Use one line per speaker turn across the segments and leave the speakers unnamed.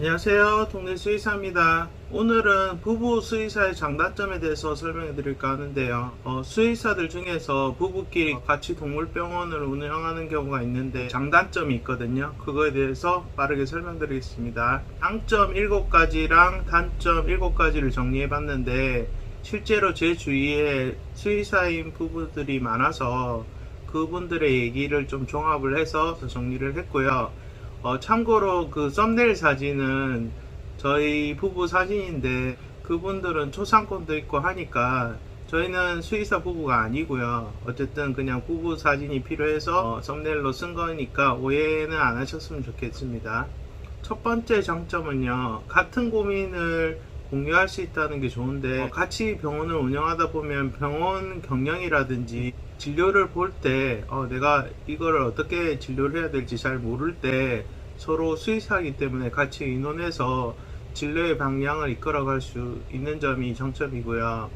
안녕하세요. 동네 수의사입니다. 오늘은 부부 수의사의 장단점에 대해서 설명해 드릴까 하는데요. 수의사들 중에서 부부끼리 같이 동물병원을 운영하는 경우가 있는데 장단점이 있거든요. 그거에 대해서 빠르게 설명드리겠습니다. 장점 7가지랑 단점 7가지를 정리해 봤는데 실제로 제 주위에 수의사인 부부들이 많아서 그분들의 얘기를 좀 종합을 해서 정리를 했고요. 참고로 그 썸네일 사진은 저희 부부 사진인데 그분들은 초상권도 있고 하니까 저희는 수의사 부부가 아니고요. 어쨌든 그냥 부부 사진이 필요해서 썸네일로 쓴 거니까 오해는 안 하셨으면 좋겠습니다. 첫 번째 장점은요, 같은 고민을 공유할 수 있다는 게 좋은데 같이 병원을 운영하다 보면 병원 경영이라든지 진료를 볼 때 내가 이거를 어떻게 진료를 해야 될지 잘 모를 때 서로 수의사이기 때문에 같이 의논해서 진료의 방향을 이끌어갈 수 있는 점이 장점이고요.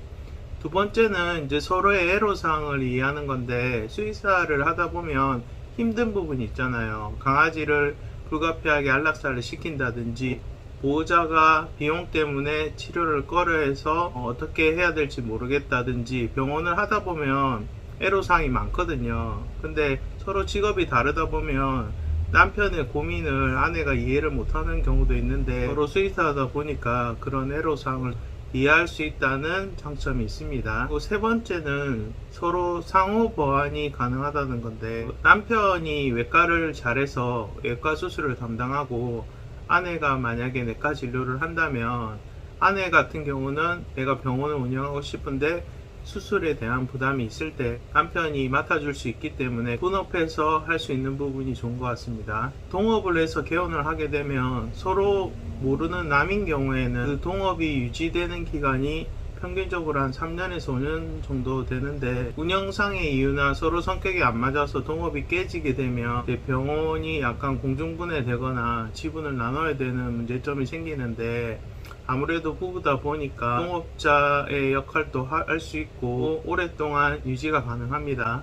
두 번째는 이제 서로의 애로사항을 이해하는 건데 수의사를 하다 보면 힘든 부분이 있잖아요. 강아지를 불가피하게 안락사를 시킨다든지 보호자가 비용 때문에 치료를 꺼려해서 어떻게 해야 될지 모르겠다든지 병원을 하다 보면 애로사항이 많거든요. 근데 서로 직업이 다르다 보면 남편의 고민을 아내가 이해를 못하는 경우도 있는데 서로 수의사하다 보니까 그런 애로사항을 이해할 수 있다는 장점이 있습니다. 그리고 세 번째는 서로 상호 보완이 가능하다는 건데 남편이 외과를 잘해서 외과 수술을 담당하고 아내가 만약에 내과 진료를 한다면 아내 같은 경우는 내가 병원을 운영하고 싶은데 수술에 대한 부담이 있을 때 남편이 맡아줄 수 있기 때문에 분업해서 할 수 있는 부분이 좋은 것 같습니다. 동업을 해서 개원을 하게 되면 서로 모르는 남인 경우에는 그 동업이 유지되는 기간이 평균적으로 한 3년에서 5년 정도 되는데 운영상의 이유나 서로 성격이 안 맞아서 동업이 깨지게 되면 병원이 약간 공중분해되거나 지분을 나눠야 되는 문제점이 생기는데 아무래도 부부다 보니까 동업자의 역할도 할 수 있고 오랫동안 유지가 가능합니다.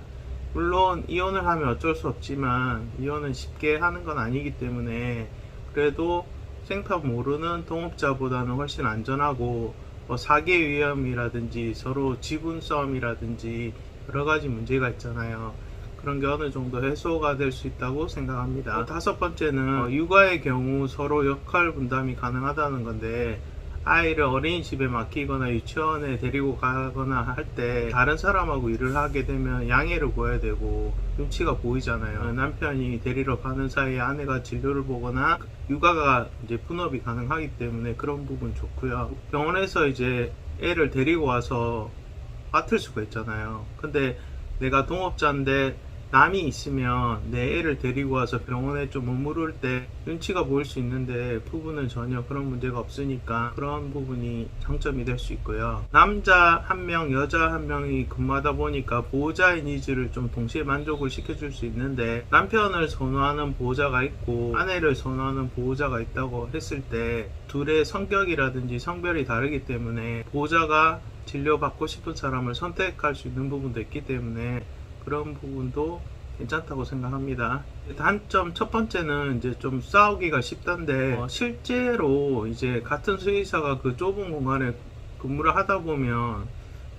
물론 이혼을 하면 어쩔 수 없지만 이혼은 쉽게 하는 건 아니기 때문에 그래도 생판 모르는 동업자보다는 훨씬 안전하고 사기 위험이라든지 서로 지분 싸움이라든지 여러 가지 문제가 있잖아요. 그런 게 어느 정도 해소가 될 수 있다고 생각합니다. 다섯 번째는 육아의 경우 서로 역할 분담이 가능하다는 건데 아이를 어린이집에 맡기거나 유치원에 데리고 가거나 할 때 다른 사람하고 일을 하게 되면 양해를 구해야 되고 눈치가 보이잖아요. 남편이 데리러 가는 사이에 아내가 진료를 보거나 육아가 이제 분업이 가능하기 때문에 그런 부분 좋고요. 병원에서 이제 애를 데리고 와서 맡을 수가 있잖아요. 근데 내가 동업자인데 남이 있으면 내 애를 데리고 와서 병원에 좀 머무를 때 눈치가 보일 수 있는데 부부는 전혀 그런 문제가 없으니까 그런 부분이 장점이 될 수 있고요. 남자 한 명, 여자 한 명이 근무하다 보니까 보호자의 니즈를 좀 동시에 만족을 시켜줄 수 있는데 남편을 선호하는 보호자가 있고 아내를 선호하는 보호자가 있다고 했을 때 둘의 성격이라든지 성별이 다르기 때문에 보호자가 진료받고 싶은 사람을 선택할 수 있는 부분도 있기 때문에 그런 부분도 괜찮다고 생각합니다. 단점 첫 번째는 이제 좀 싸우기가 쉽던데 실제로 이제 같은 수의사가 그 좁은 공간에 근무를 하다 보면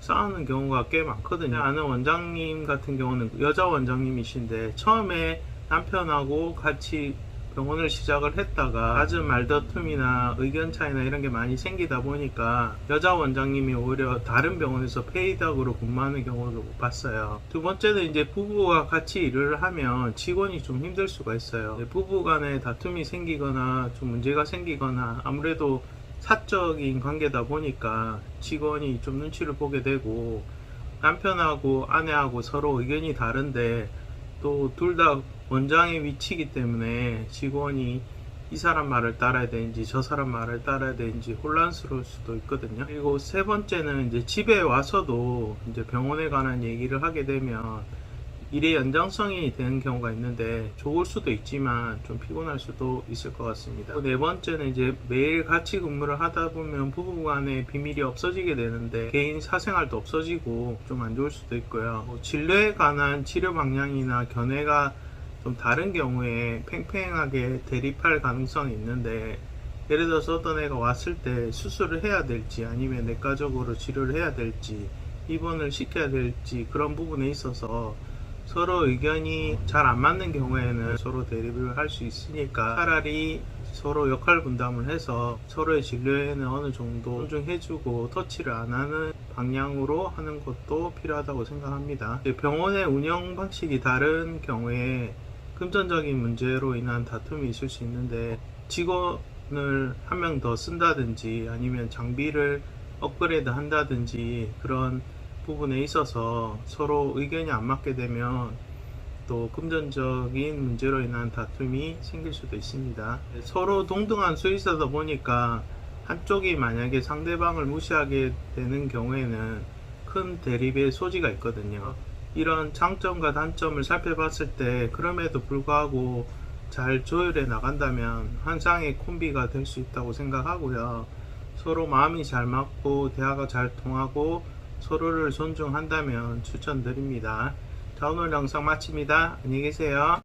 싸우는 경우가 꽤 많거든요. 아는 원장님 같은 경우는 여자 원장님이신데 처음에 남편하고 같이 병원을 시작을 했다가 낮은 말다툼이나 의견 차이나 이런 게 많이 생기다 보니까 여자 원장님이 오히려 다른 병원에서 페이닥으로 근무하는 경우도 봤어요. 두 번째는 이제 부부가 같이 일을 하면 직원이 좀 힘들 수가 있어요. 부부 간에 다툼이 생기거나 좀 문제가 생기거나 아무래도 사적인 관계다 보니까 직원이 좀 눈치를 보게 되고 남편하고 아내하고 서로 의견이 다른데 또 둘 다 원장의 위치이기 때문에 직원이 이 사람 말을 따라야 되는지 저 사람 말을 따라야 되는지 혼란스러울 수도 있거든요. 그리고 세 번째는 이제 집에 와서도 이제 병원에 관한 얘기를 하게 되면 일의 연장성이 되는 경우가 있는데 좋을 수도 있지만 좀 피곤할 수도 있을 것 같습니다. 네 번째는 이제 매일 같이 근무를 하다 보면 부부 간의 비밀이 없어지게 되는데 개인 사생활도 없어지고 좀 안 좋을 수도 있고요. 진료에 관한 치료 방향이나 견해가 좀 다른 경우에 팽팽하게 대립할 가능성이 있는데 예를 들어서 어떤 애가 왔을 때 수술을 해야 될지 아니면 내과적으로 치료를 해야 될지 입원을 시켜야 될지 그런 부분에 있어서 서로 의견이 잘 안 맞는 경우에는 서로 대립을 할 수 있으니까 차라리 서로 역할 분담을 해서 서로의 진료에는 어느 정도 존중해주고 터치를 안 하는 방향으로 하는 것도 필요하다고 생각합니다. 병원의 운영 방식이 다른 경우에 금전적인 문제로 인한 다툼이 있을 수 있는데 직원을 한 명 더 쓴다든지 아니면 장비를 업그레이드 한다든지 그런 부분에 있어서 서로 의견이 안 맞게 되면 또 금전적인 문제로 인한 다툼이 생길 수도 있습니다. 서로 동등한 수의사다 보니까 한쪽이 만약에 상대방을 무시하게 되는 경우에는 큰 대립의 소지가 있거든요. 이런 장점과 단점을 살펴봤을 때 그럼에도 불구하고 잘 조율해 나간다면 한 쌍의 콤비가 될 수 있다고 생각하고요. 서로 마음이 잘 맞고 대화가 잘 통하고 서로를 존중한다면 추천드립니다. 자, 오늘 영상 마칩니다. 안녕히 계세요.